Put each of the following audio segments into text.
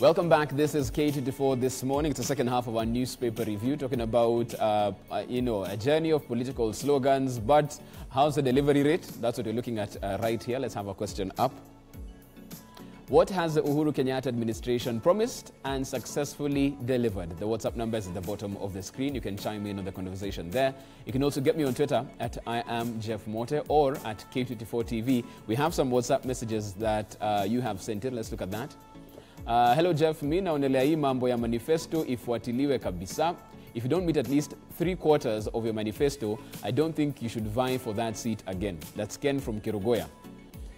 Welcome back. This is K24 this morning. It's the second half of our newspaper review, talking about, a journey of political slogans. But how's the delivery rate? That's what we're looking at right here. Let's have a question up. What has the Uhuru Kenyatta administration promised and successfully delivered? The WhatsApp number is at the bottom of the screen. You can chime in on the conversation there. You can also get me on Twitter at I am Jeff Mote or at K24TV. We have some WhatsApp messages that you have sent in. Let's look at that. Hello Jeff, mi naonelea hii mambo ya manifesto ifuatiliwe kabisa. If you don't meet at least 3/4 of your manifesto, I don't think you should vie for that seat again. That's Ken from Kirugoya.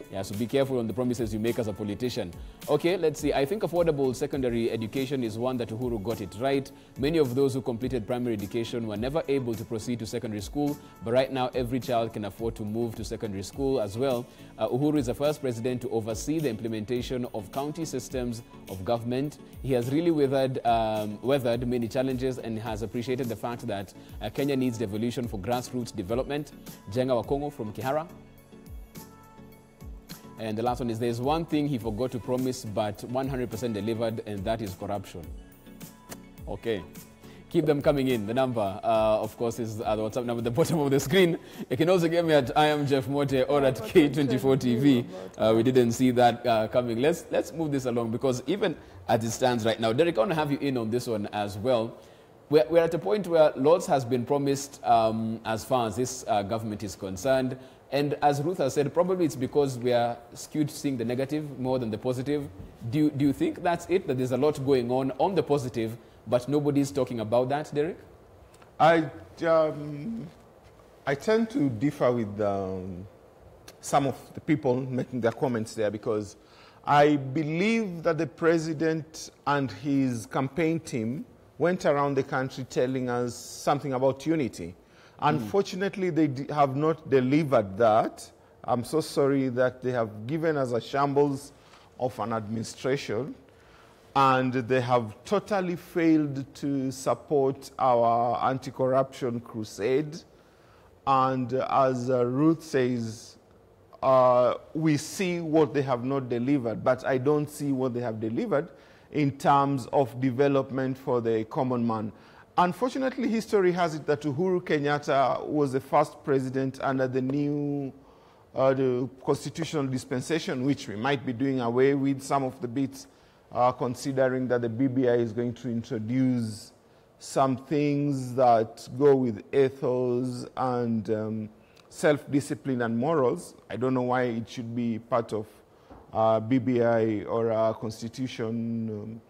Yeah, so be careful on the promises you make as a politician. Okay, let's see. I think affordable secondary education is one that Uhuru got it right. Many of those who completed primary education were never able to proceed to secondary school, but right now every child can afford to move to secondary school as well. Uhuru is the first president to oversee the implementation of county systems of government. He has really weathered many challenges and has appreciated the fact that Kenya needs devolution for grassroots development. Jenga Wakongo from Kihara. And the last one is, there's one thing he forgot to promise but 100% delivered, and that is corruption. Okay. Keep them coming in. The number, of course, is the WhatsApp number at the bottom of the screen. You can also get me at I am Jeff Mote or at K24TV. We didn't see that coming. Let's move this along, because even as it stands right now, Derek, I want to have you in on this one as well. We're at a point where lots has been promised as far as this government is concerned. And as Ruth has said, probably it's because we are skewed seeing the negative more than the positive. Do you think that's it, that there's a lot going on the positive, but nobody's talking about that, Derek? I tend to differ with some of the people making their comments there, because I believe that the president and his campaign team went around the country telling us something about unity. Unfortunately, they have not delivered that. I'm so sorry that they have given us a shambles of an administration, and they have totally failed to support our anti-corruption crusade. And as Ruth says, we see what they have not delivered, but I don't see what they have delivered in terms of development for the common man. Unfortunately, history has it that Uhuru Kenyatta was the first president under the new the constitutional dispensation, which we might be doing away with some of the bits, considering that the BBI is going to introduce some things that go with ethos and self-discipline and morals. I don't know why it should be part of BBI or a constitution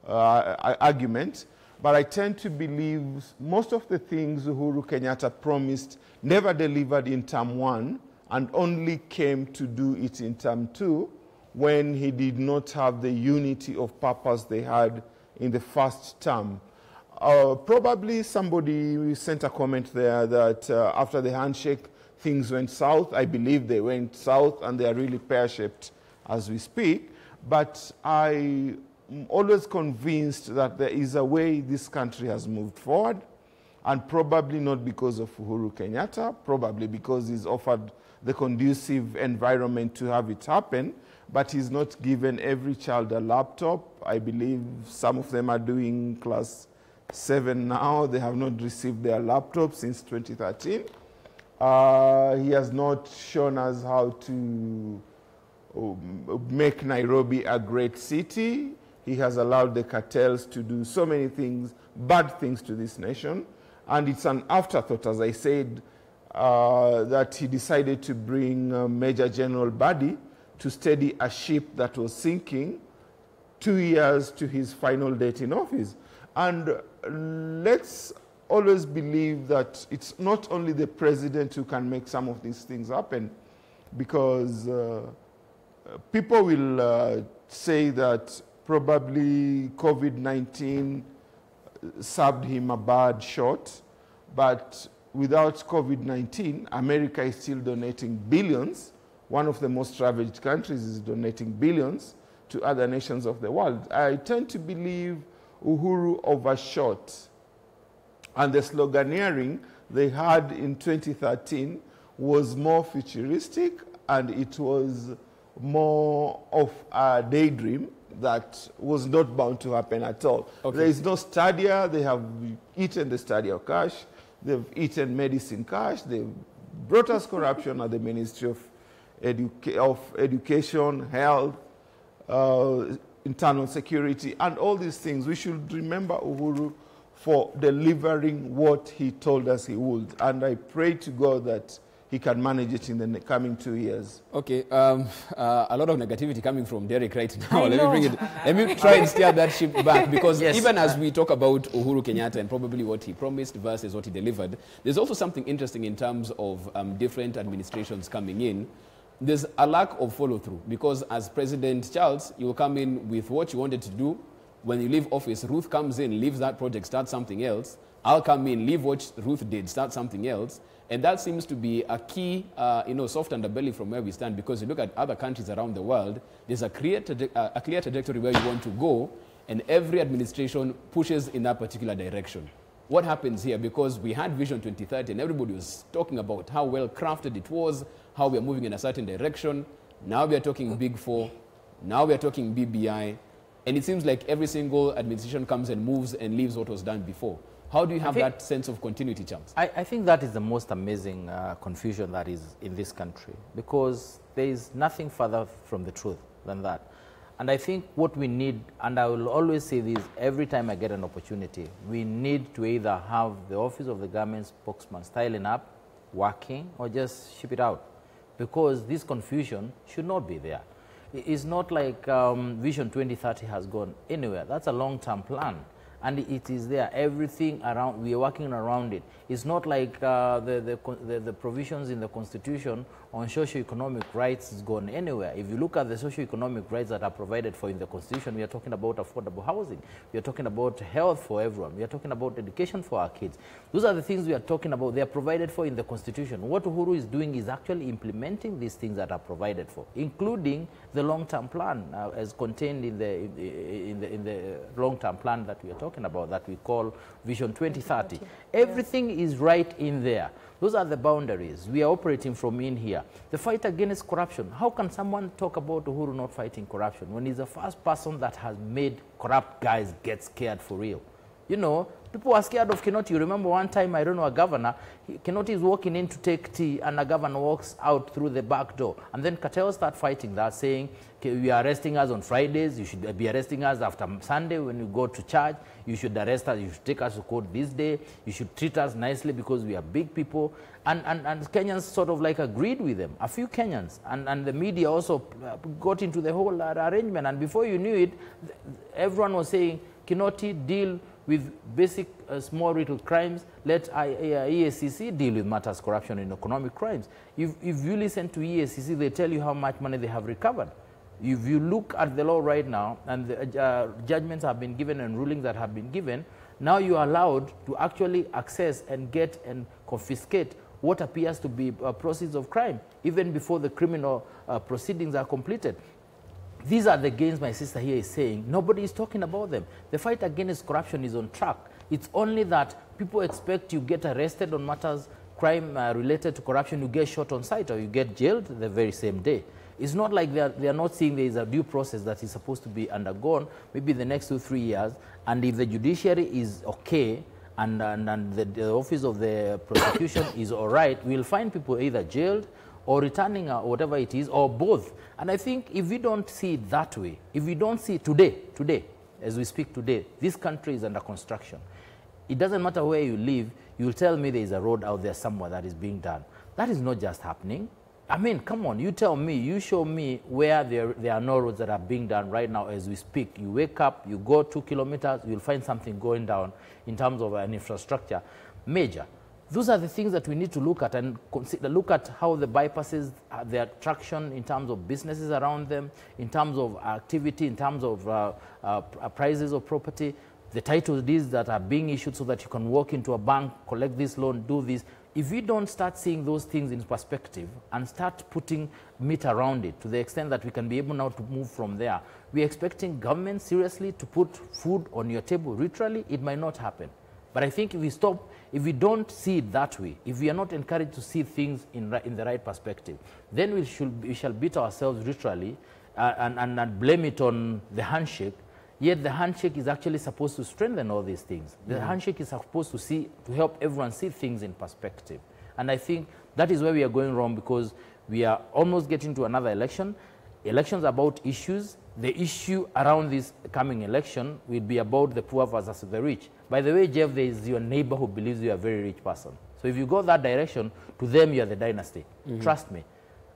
argument. But I tend to believe most of the things Uhuru Kenyatta promised never delivered in term 1 and only came to do it in term 2 when he did not have the unity of purpose they had in the first term. Probably somebody sent a comment there that after the handshake, things went south. I believe they went south, and they are really pear-shaped as we speak. But I'm always convinced that there is a way this country has moved forward, and probably not because of Uhuru Kenyatta, probably because he's offered the conducive environment to have it happen, but he's not given every child a laptop. I believe some of them are doing class 7 now. They have not received their laptop since 2013. He has not shown us how to make Nairobi a great city. He has allowed the cartels to do so many things, bad things to this nation. And it's an afterthought, as I said, that he decided to bring Major General Badi to steady a ship that was sinking 2 years to his final date in office. And let's always believe that it's not only the president who can make some of these things happen, because people will say that probably COVID-19 served him a bad shot, but without COVID-19, America is still donating billions. One of the most ravaged countries is donating billions to other nations of the world. I tend to believe Uhuru overshot, and the sloganeering they had in 2013 was more futuristic, and it was more of a daydream that was not bound to happen at all. Okay. There is no stadia. They have eaten the stadia of cash. They've eaten medicine cash. They've brought us corruption at the Ministry of Education, Health, Internal Security, and all these things. We should remember Uhuru for delivering what he told us he would. And I pray to God that he can manage it in the coming 2 years. Okay, a lot of negativity coming from Derek right now. Let me try and steer that ship back, because Yes. even as we talk about Uhuru Kenyatta and probably what he promised versus what he delivered, there's also something interesting in terms of different administrations coming in. There's a lack of follow-through, because as President Charles, you will come in with what you wanted to do. When you leave office, Ruth comes in, leaves that project, starts something else. I'll come in, leave what Ruth did, start something else. And that seems to be a key, soft underbelly from where we stand, because you look at other countries around the world, there's a clear trajectory where you want to go, and every administration pushes in that particular direction. What happens here? Because we had Vision 2030, and everybody was talking about how well crafted it was, how we are moving in a certain direction. Now we are talking Big Four. Now we are talking BBI. And it seems like every single administration comes and moves and leaves what was done before. How do you have that sense of continuity, Charles? I think that is the most amazing confusion that is in this country, because there is nothing further from the truth than that. And I think what we need, and I will always say this every time I get an opportunity, we need to either have the office of the government spokesman styling up, working, or just ship it out, because this confusion should not be there. It's not like Vision 2030 has gone anywhere. That's a long-term plan, and it is there. Everything around, we are working around it. It's not like the provisions in the Constitution on socio-economic rights has gone anywhere. If you look at the socio-economic rights that are provided for in the Constitution, we are talking about affordable housing. We are talking about health for everyone. We are talking about education for our kids. Those are the things we are talking about. They are provided for in the Constitution. What Uhuru is doing is actually implementing these things that are provided for, including the long-term plan as contained in the long-term plan that we are talking about, that we call Vision 2030. Everything is right in there. Those are the boundaries. We are operating from in here. The fight against corruption. How can someone talk about Uhuru not fighting corruption when he's the first person that has made corrupt guys get scared for real? You know, people are scared of Kinoti. You remember one time, I don't know, a governor, Kinoti is walking in to take tea, and a governor walks out through the back door. And then Cartel start fighting that, saying, okay, you are arresting us on Fridays, you should be arresting us after Sunday when you go to church, you should arrest us, you should take us to court this day, you should treat us nicely because we are big people. And Kenyans sort of like agreed with them, a few Kenyans. And the media also got into the whole arrangement. And before you knew it, everyone was saying, Kinoti, deal with basic small little crimes, let EACC deal with matters corruption and economic crimes. If you listen to EACC, they tell you how much money they have recovered. If you look at the law right now, and the judgments have been given and rulings that have been given, now you are allowed to actually access and get and confiscate what appears to be proceeds of crime, even before the criminal proceedings are completed. These are the gains my sister here is saying. Nobody is talking about them. The fight against corruption is on track. It's only that people expect you get arrested on matters, crime related to corruption, you get shot on sight or you get jailed the very same day. It's not like they are not seeing there is a due process that is supposed to be undergone maybe the next 2-3 years. And if the judiciary is okay and the office of the prosecution is all right, we'll find people either jailed or returning or whatever it is, or both. And I think if we don't see it that way, if we don't see today, as we speak today, this country is under construction. It doesn't matter where you live, you'll tell me there is a road out there somewhere that is being done. That is not just happening. I mean, come on, you tell me, you show me where there are no roads that are being done right now as we speak. You wake up, you go 2 kilometers, you'll find something going down in terms of an infrastructure major. Those are the things that we need to look at and consider. Look at how the bypasses, their traction in terms of businesses around them, in terms of activity, in terms of prices of property, the title deeds that are being issued so that you can walk into a bank, collect this loan, do this. If we don't start seeing those things in perspective and start putting meat around it to the extent that we can be able now to move from there, we're expecting government seriously to put food on your table. Literally, it might not happen. But I think if we don't see it that way, if we are not encouraged to see things in the right perspective, then we shall beat ourselves literally and blame it on the handshake, yet the handshake is actually supposed to strengthen all these things. The handshake is supposed to help everyone see things in perspective. And I think that is where we are going wrong, because we are almost getting to another election. Elections about issues. The issue around this coming election will be about the poor versus the rich. By the way, Jeff, there is your neighbor who believes you are a very rich person. So if you go that direction, to them you are the dynasty. Trust me.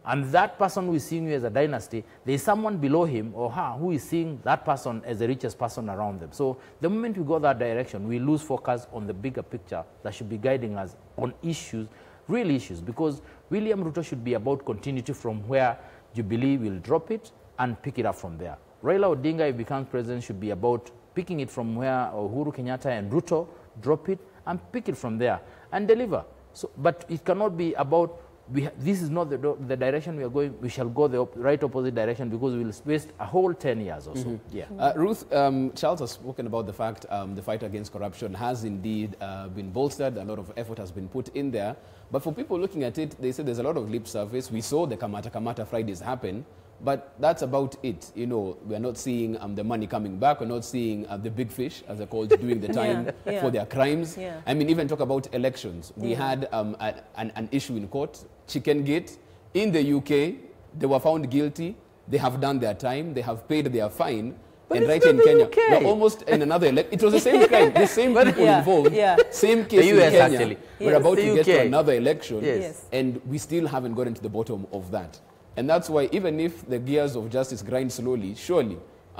And that person who is seeing you as a dynasty, there is someone below him or her who is seeing that person as the richest person around them. So the moment we go that direction, we lose focus on the bigger picture that should be guiding us on issues, real issues, because William Ruto should be about continuity from where Jubilee will drop it and pick it up from there. Raila Odinga, if he becomes president, should be about picking it from where Uhuru Kenyatta and Ruto drop it and pick it from there and deliver. So, but it cannot be about, this is not the direction we are going. We shall go the right opposite direction, because we will waste a whole 10 years or so. Yeah. Ruth, Charles has spoken about the fact the fight against corruption has indeed been bolstered. A lot of effort has been put in there. But for people looking at it, they say there's a lot of lip service. We saw the Kamata Fridays happen, but that's about it. You know, we're not seeing the money coming back. We're not seeing the big fish, as they're called, doing the time for their crimes. Yeah. I mean, even talk about elections. We had an issue in court, Chicken Gate. In the UK, they were found guilty. They have done their time. They have paid their fine. But and right in Kenya, we're almost in another election. It was the same crime, the same people involved, same case in Kenya. Actually. We're about to get to another election, and we still haven't gotten to the bottom of that. And that's why, even if the gears of justice grind slowly, surely,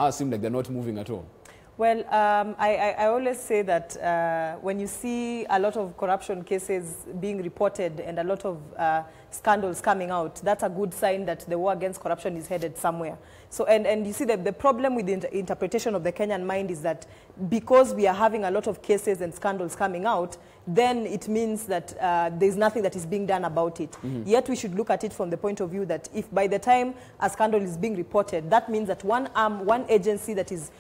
seem like they're not moving at all. Well, I always say that when you see a lot of corruption cases being reported and a lot of scandals coming out, that's a good sign that the war against corruption is headed somewhere. So, and you see that the problem with the interpretation of the Kenyan mind is that because we are having a lot of cases and scandals coming out, then it means that there's nothing that is being done about it. Yet we should look at it from the point of view that if by the time a scandal is being reported, that means that one agency that is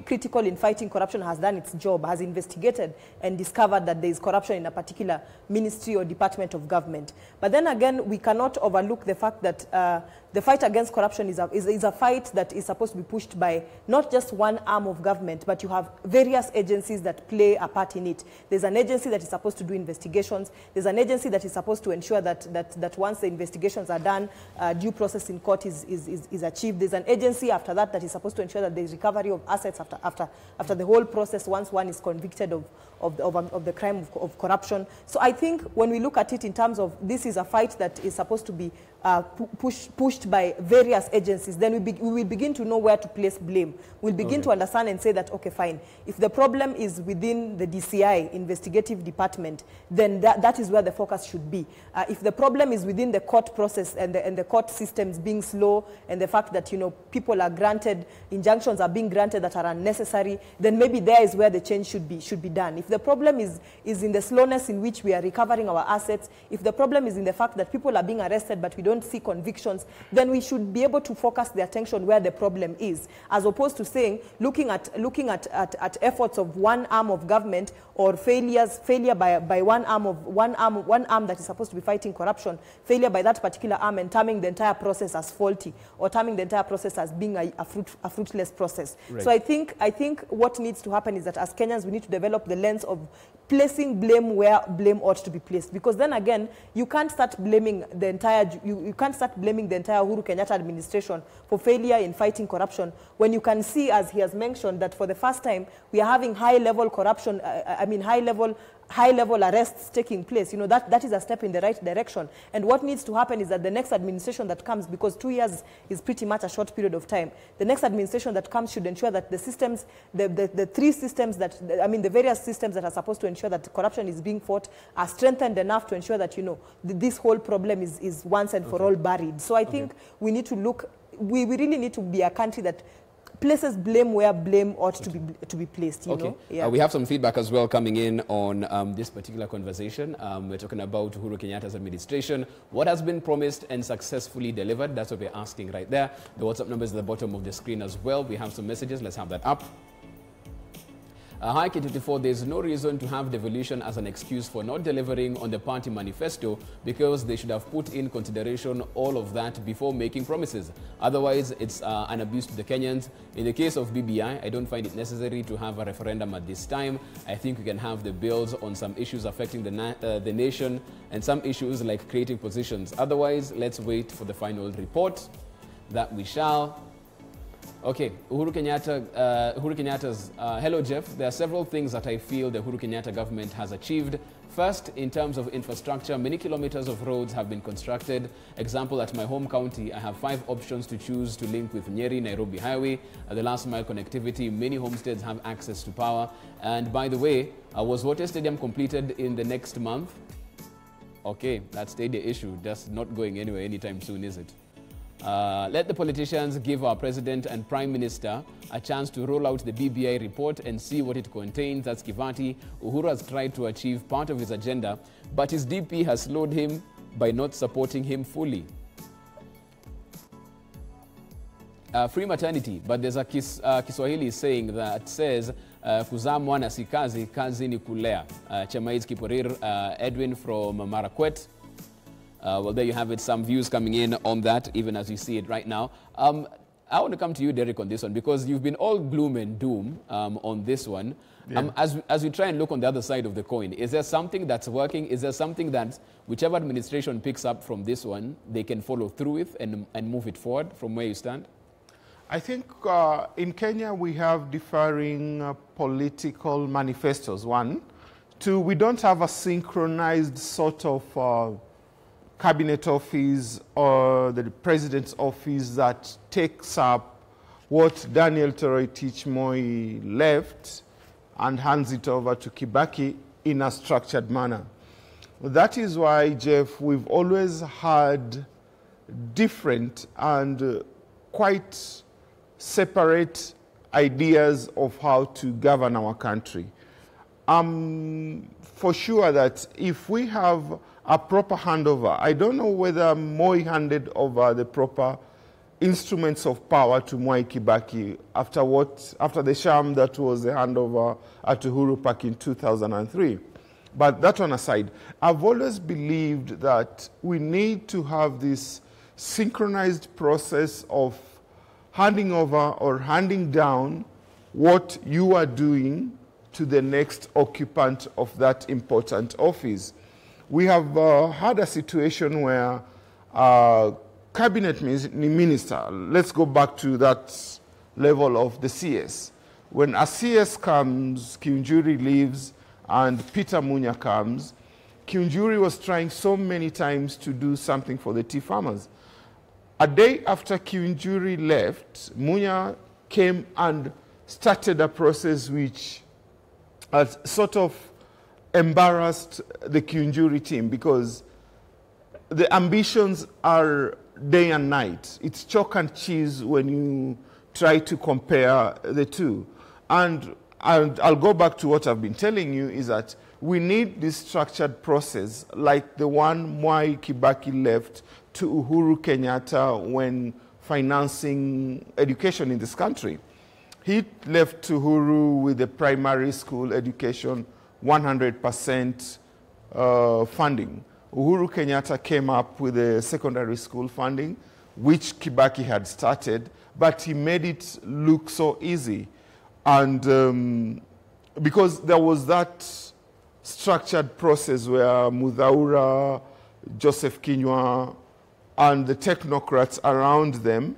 critical in fighting corruption has done its job, has investigated and discovered that there is corruption in a particular ministry or department of government. But then again, we cannot overlook the fact that the fight against corruption is a fight that is supposed to be pushed by not just one arm of government, but you have various agencies that play a part in it. There's an agency that is supposed to do investigations. There's an agency that is supposed to ensure that once the investigations are done, due process in court is achieved. There's an agency after that that is supposed to ensure that there's recovery of assets after the whole process, once one is convicted of the crime of corruption. So I think when we look at it in terms of this is a fight that is supposed to be pushed by various agencies, then we will begin to know where to place blame. We'll begin to understand and say that, okay, fine, if the problem is within the DCI, investigative department, then that is where the focus should be. If the problem is within the court process and the court systems being slow, and the fact that, you know, people are granted, injunctions are being granted that are unnecessary, then maybe there is where the change should be done. If the problem is in the slowness in which we are recovering our assets, if the problem is in the fact that people are being arrested but we don't see convictions, then we should be able to focus the attention where the problem is, as opposed to saying, looking at efforts of one arm of government, or failure by one arm that is supposed to be fighting corruption, failure by that particular arm, and terming the entire process as faulty, or terming the entire process as being a fruitless process. Right. So I think what needs to happen is that as Kenyans we need to develop the lens of placing blame where blame ought to be placed, because then again you can't start blaming the entire Uhuru Kenyatta administration for failure in fighting corruption when you can see, as he has mentioned, that for the first time we are having high-level corruption, high-level arrests taking place. You know, that is a step in the right direction. And what needs to happen is that the next administration that comes, because 2 years is pretty much a short period of time, the next administration that comes should ensure that the systems, the three systems that, the various systems that are supposed to ensure that corruption is being fought are strengthened enough to ensure that, you know, this whole problem is once and for all buried. So I think we need to look, we really need to be a country that places blame where blame ought to be placed. You know? Yeah. We have some feedback as well coming in on this particular conversation. We're talking about Uhuru Kenyatta's administration. What has been promised and successfully delivered? That's what we're asking right there. The WhatsApp number is at the bottom of the screen as well. We have some messages. Let's have that up. Hi K24, there's no reason to have devolution as an excuse for not delivering on the party manifesto, because they should have put in consideration all of that before making promises. Otherwise, it's an abuse to the Kenyans. In the case of BBI, I don't find it necessary to have a referendum at this time. I think we can have the bills on some issues affecting the nation and some issues like creating positions. Otherwise, let's wait for the final report. That we shall. Okay, Uhuru Kenyatta's, hello Jeff, there are several things that I feel the Uhuru Kenyatta government has achieved. First, in terms of infrastructure, many kilometers of roads have been constructed. Example, at my home county, I have 5 options to choose to link with Nyeri-Nairobi highway. The last mile connectivity, many homesteads have access to power. And by the way, was Water Stadium completed in the next month? Okay, that's the issue. That's not going anywhere anytime soon, is it? Let the politicians give our president and prime minister a chance to roll out the BBI report and see what it contains. That's Kivati. Uhuru has tried to achieve part of his agenda, but his DP has slowed him by not supporting him fully. Free maternity, but there's a Kiswahili saying that says, kuzaa mwana si kazi, kazi ni kulea. Chamaiz Kiporir, Edwin from Marakwet. Well, there you have it, some views coming in on that, even as you see it right now. I want to come to you, Derek, on this one, because you've been all gloom and doom on this one. Yeah. As we try and look on the other side of the coin, is there something that's working? Is there something that whichever administration picks up from this one, they can follow through with and move it forward from where you stand? I think in Kenya we have differing political manifestos, 1. 2, we don't have a synchronized sort of cabinet office or the president's office that takes up what Daniel Toroitich Moi left and hands it over to Kibaki in a structured manner. That is why, Jeff, we've always had different and quite separate ideas of how to govern our country. For sure that if we have a proper handover, I don't know whether Moi handed over the proper instruments of power to Mwai Kibaki after the sham that was the handover at Uhuru Park in 2003. But that one aside, I've always believed that we need to have this synchronized process of handing over or handing down what you are doing to the next occupant of that important office. We have had a situation where cabinet minister, let's go back to that level of the CS. When a CS comes, Kiunjuri leaves, and Peter Munya comes, Kiunjuri was trying so many times to do something for the tea farmers. A day after Kiunjuri left, Munya came and started a process which has sort of embarrassed the Kiunjuri team, because the ambitions are day and night. It's chalk and cheese when you try to compare the two. And I'll go back to what I've been telling you, is that we need this structured process like the one Mwai Kibaki left to Uhuru Kenyatta when financing education in this country. He left to Uhuru with the primary school education 100% funding. Uhuru Kenyatta came up with the secondary school funding, which Kibaki had started, but he made it look so easy. And because there was that structured process where Mudhaura, Joseph Kinyua, and the technocrats around them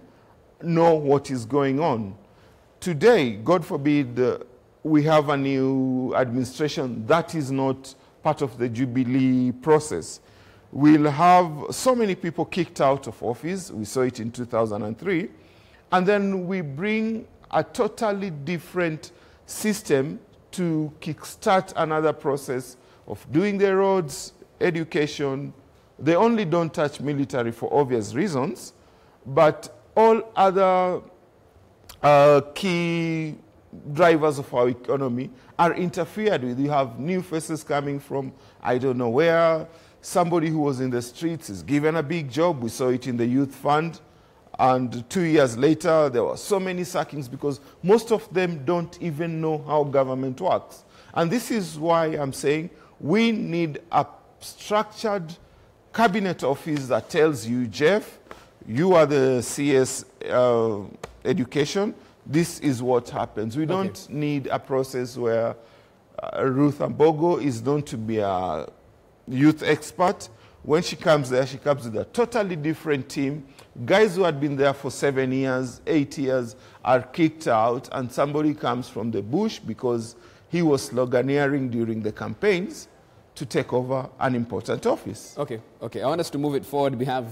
know what is going on. Today, God forbid, we have a new administration that is not part of the Jubilee process. We'll have so many people kicked out of office. We saw it in 2003. And then we bring a totally different system to kickstart another process of doing the roads, education. They only don't touch military for obvious reasons, but all other key drivers of our economy are interfered with. You have new faces coming from I don't know where. Somebody who was in the streets is given a big job. We saw it in the youth fund. And 2 years later, there were so many sackings because most of them don't even know how government works. And this is why I'm saying we need a structured cabinet office that tells you, Jeff, you are the CS education, this is what happens. We don't need a process where Ruth Ambogo is known to be a youth expert. When she comes there, she comes with a totally different team. Guys who had been there for 7 years, 8 years are kicked out, and somebody comes from the bush because he was sloganeering during the campaigns to take over an important office. Okay. I want us to move it forward. We have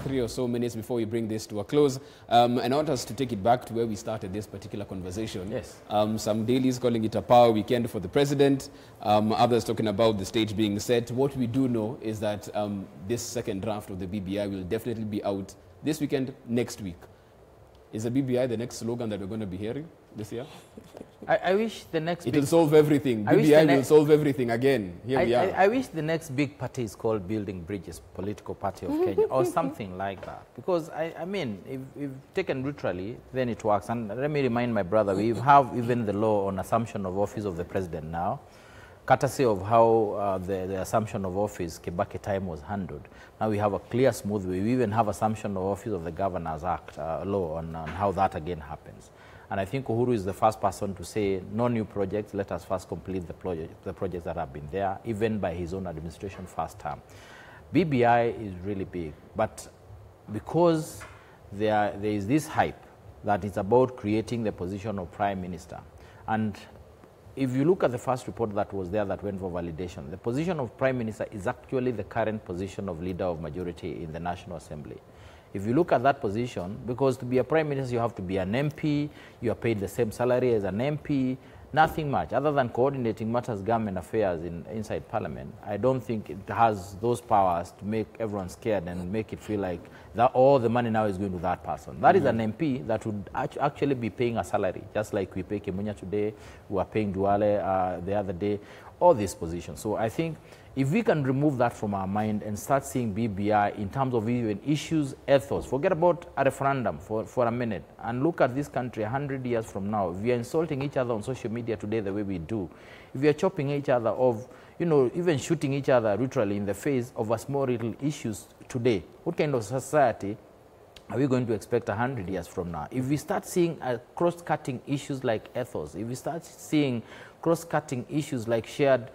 3 or so minutes before we bring this to a close. And I want us to take it back to where we started this particular conversation. Yes. Some dailies calling it a power weekend for the president. Others talking about the stage being set. What we do know is that this second draft of the BBI will definitely be out this weekend, next week. Is the BBI the next slogan that we're going to be hearing this year? I wish the next It will solve everything. BBI will solve everything again. Here we are. I wish the next big party is called Building Bridges, Political Party of Kenya, or something like that. Because, I mean, if taken literally, then it works. And let me remind my brother, we have even the law on assumption of office of the president now, courtesy of how the assumption of office, Kibaki time, was handled. Now we have a clear, smooth way. We even have assumption of office of the Governors Act law on how that again happens. And I think Uhuru is the first person to say, no new projects, let us first complete the projects that have been there, even by his own administration first term. BBI is really big, but because there is this hype that it's about creating the position of Prime Minister. And if you look at the first report that was there that went for validation, the position of Prime Minister is actually the current position of Leader of Majority in the National Assembly. If you look at that position, because to be a Prime Minister, you have to be an MP, you are paid the same salary as an MP, nothing much, other than coordinating matters government affairs inside Parliament. I don't think it has those powers to make everyone scared and make it feel like that all the money now is going to that person. That is an MP that would actually be paying a salary, just like we pay Kemunya today, we are paying Duale the other day, all these positions. So I think if we can remove that from our mind and start seeing BBI in terms of even issues, ethos, forget about a referendum for a minute and look at this country 100 years from now. If we are insulting each other on social media today the way we do, if we are chopping each other off, you know, even shooting each other literally in the face over small little issues today, what kind of society are we going to expect 100 years from now? If we start seeing cross-cutting issues like ethos, if we start seeing cross-cutting issues like shared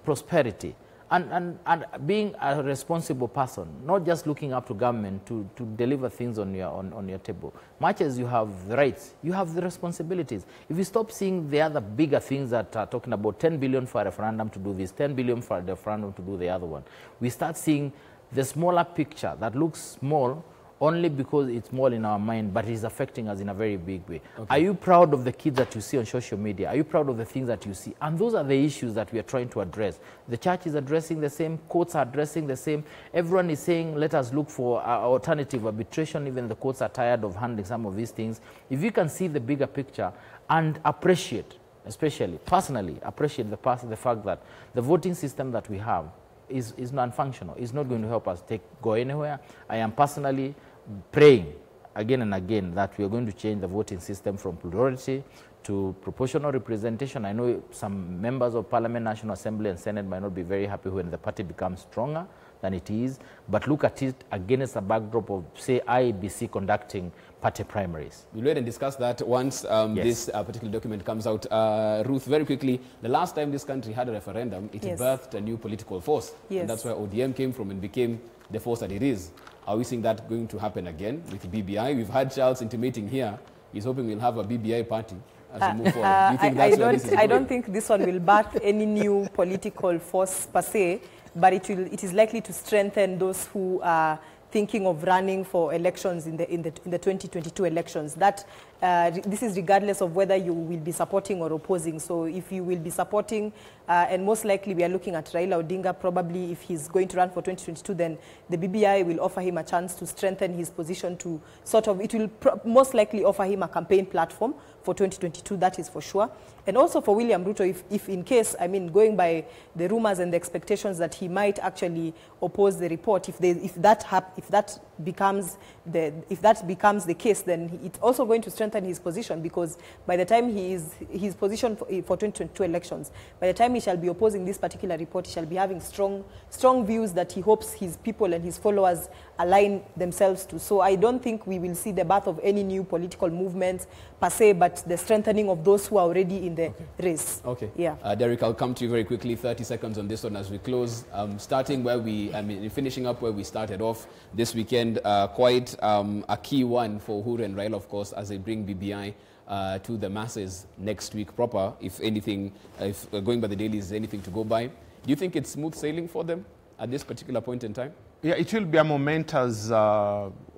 prosperity, and being a responsible person, not just looking up to government to deliver things on your table. Much as you have the rights, you have the responsibilities. If you stop seeing the other bigger things that are talking about 10 billion for a referendum to do this, 10 billion for the referendum to do the other one, we start seeing the smaller picture that looks small only because it's small in our mind, but it's affecting us in a very big way. Okay. Are you proud of the kids that you see on social media? Are you proud of the things that you see? And those are the issues that we are trying to address. The church is addressing the same, courts are addressing the same. Everyone is saying, let us look for alternative arbitration. Even the courts are tired of handling some of these things. If you can see the bigger picture and appreciate, especially personally, appreciate the fact that the voting system that we have is non-functional. It's not going to help us go anywhere. I am personally praying again and again that we are going to change the voting system from plurality to proportional representation. I know some members of Parliament, National Assembly and Senate might not be very happy when the party becomes stronger than it is, but look at it against a backdrop of, say, IEBC conducting party primaries. We'll wait and discuss that once this particular document comes out. Ruth, very quickly, the last time this country had a referendum, it birthed a new political force. Yes. And that's where ODM came from and became the force that it is. Are we seeing that going to happen again with BBI? We've had Charles intimating here. He's hoping we'll have a BBI party as we move forward. Do you think that's where this is going? I don't think this one will birth any new political force per se, but it is likely to strengthen those who are thinking of running for elections in the 2022 elections. That this is regardless of whether you will be supporting or opposing. So if you will be supporting, and most likely we are looking at Raila Odinga, probably if he's going to run for 2022, then the BBI will offer him a chance to strengthen his position to sort of, it will most likely offer him a campaign platform for 2022, that is for sure. And also for William Ruto, if in case, I mean, going by the rumors and the expectations that he might actually oppose the report, if that becomes the case, then it's also going to strengthen his position, because by the time his position for 2022 elections, by the time he shall be opposing this particular report, he shall be having strong views that he hopes his people and his followers align themselves to. So I don't think we will see the birth of any new political movements per se, but the strengthening of those who are already in the race. Okay. Yeah. Derek, I'll come to you very quickly. 30 seconds on this one as we close. Starting where finishing up where we started off this weekend, quite a key one for Uhuru and Raila, of course, as they bring BBI to the masses next week proper. If anything, if going by the daily is anything to go by, do you think it's smooth sailing for them at this particular point in time? Yeah, it will be a momentous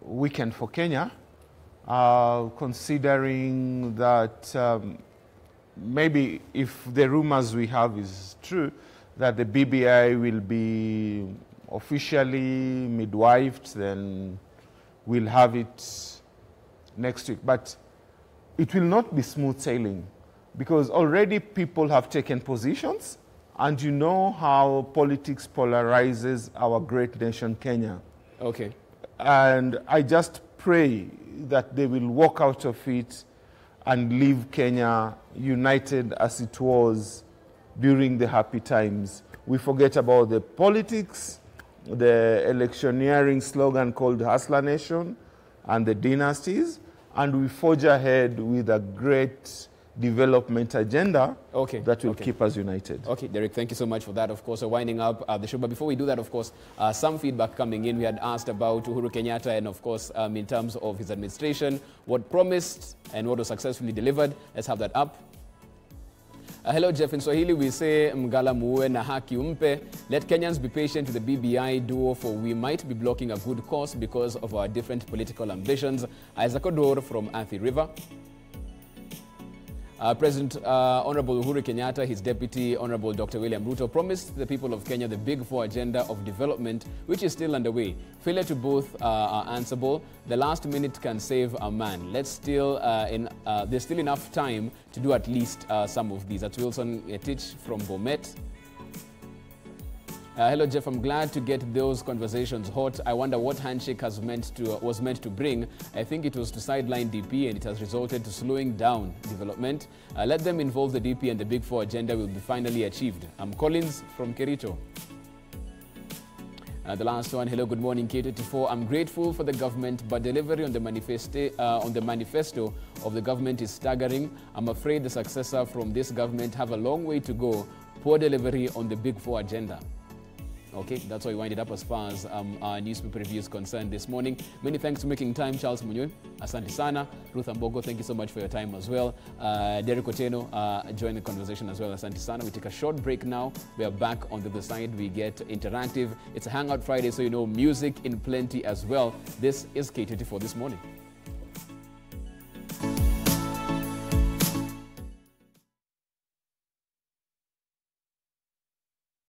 weekend for Kenya, considering that maybe if the rumors we have is true, that the BBI will be officially midwifed, then we'll have it next week. But it will not be smooth sailing, because already people have taken positions, and you know how politics polarizes our great nation, Kenya. Okay. And I just pray that they will walk out of it and leave Kenya united as it was during the happy times. We forget about the politics, the electioneering slogan called Hustler Nation, and the dynasties, and we forge ahead with a great development agenda that will keep us united. Okay, Derek, thank you so much for that. Of course, we're winding up the show. But before we do that, of course, some feedback coming in. We had asked about Uhuru Kenyatta and, of course, in terms of his administration, what promised and what was successfully delivered. Let's have that up. Hello, Jeff. In Swahili, we say, Mgala muwe na haki umpe. Let Kenyans be patient with the BBI duo, for we might be blocking a good cause because of our different political ambitions. Isaac Odor from Athi River. President Honorable Uhuru Kenyatta, his deputy Honorable Dr. William Ruto, promised the people of Kenya the Big Four agenda of development, which is still underway. Failure to both are answerable. The last minute can save a man. There's still enough time to do at least some of these. That's Wilson Etich from Bomet. Hello, Jeff. I'm glad to get those conversations hot. I wonder what handshake was meant to bring. I think it was to sideline DP, and it has resulted to slowing down development. Let them involve the DP, and the Big Four agenda will be finally achieved. I'm Collins from Kericho. The last one. Hello, good morning, K24. I'm grateful for the government, but delivery on the manifesto of the government is staggering. I'm afraid the successor from this government have a long way to go. Poor delivery on the Big Four agenda. Okay, that's why we wind it up as far as our newspaper review is concerned this morning. Many thanks for making time, Charles Munywe. Asante sana. Ruth Ambogo, thank you so much for your time as well. Derek Oteno joined the conversation as well. Asante sana. We take a short break now. We are back on the other side. We get interactive. It's a Hangout Friday, so you know music in plenty as well. This is K24 This Morning.